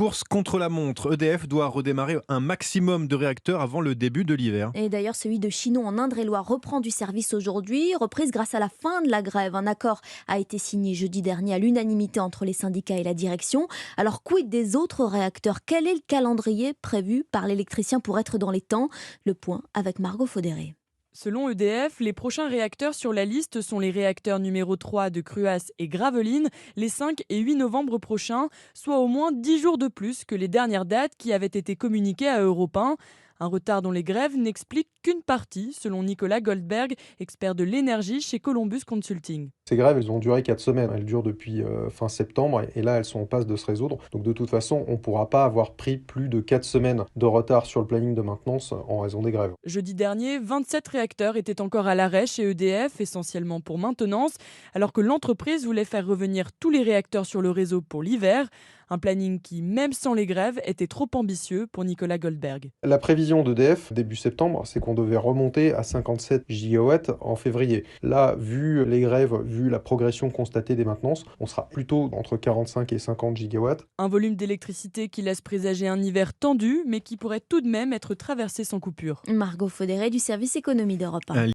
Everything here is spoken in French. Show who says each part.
Speaker 1: Course contre la montre, EDF doit redémarrer un maximum de réacteurs avant le début de l'hiver.
Speaker 2: Et d'ailleurs, celui de Chinon en Indre-et-Loire reprend du service aujourd'hui, reprise grâce à la fin de la grève. Un accord a été signé jeudi dernier à l'unanimité entre les syndicats et la direction. Alors, quid des autres réacteurs? Quel est le calendrier prévu par l'électricien pour être dans les temps? Le point avec Margot Faudéré.
Speaker 3: Selon EDF, les prochains réacteurs sur la liste sont les réacteurs numéro 3 de Cruas et Gravelines les 5 et 8 novembre prochains, soit au moins 10 jours de plus que les dernières dates qui avaient été communiquées à Europe 1. Un retard dont les grèves n'expliquent qu'une partie, selon Nicolas Goldberg, expert de l'énergie chez Columbus Consulting.
Speaker 4: Ces grèves, elles ont duré 4 semaines. Elles durent depuis fin septembre et là, elles sont en passe de se résoudre. Donc de toute façon, on ne pourra pas avoir pris plus de 4 semaines de retard sur le planning de maintenance en raison des grèves.
Speaker 3: Jeudi dernier, 27 réacteurs étaient encore à l'arrêt chez EDF, essentiellement pour maintenance, alors que l'entreprise voulait faire revenir tous les réacteurs sur le réseau pour l'hiver. Un planning qui, même sans les grèves, était trop ambitieux pour Nicolas Goldberg.
Speaker 4: La prévision d'EDF, début septembre, c'est qu'on devait remonter à 57 gigawatts en février. Là, vu les grèves, vu la progression constatée des maintenances, on sera plutôt entre 45 et 50 gigawatts.
Speaker 3: Un volume d'électricité qui laisse présager un hiver tendu, mais qui pourrait tout de même être traversé sans coupure.
Speaker 2: Margot Faudéré du service économie d'Europe 1.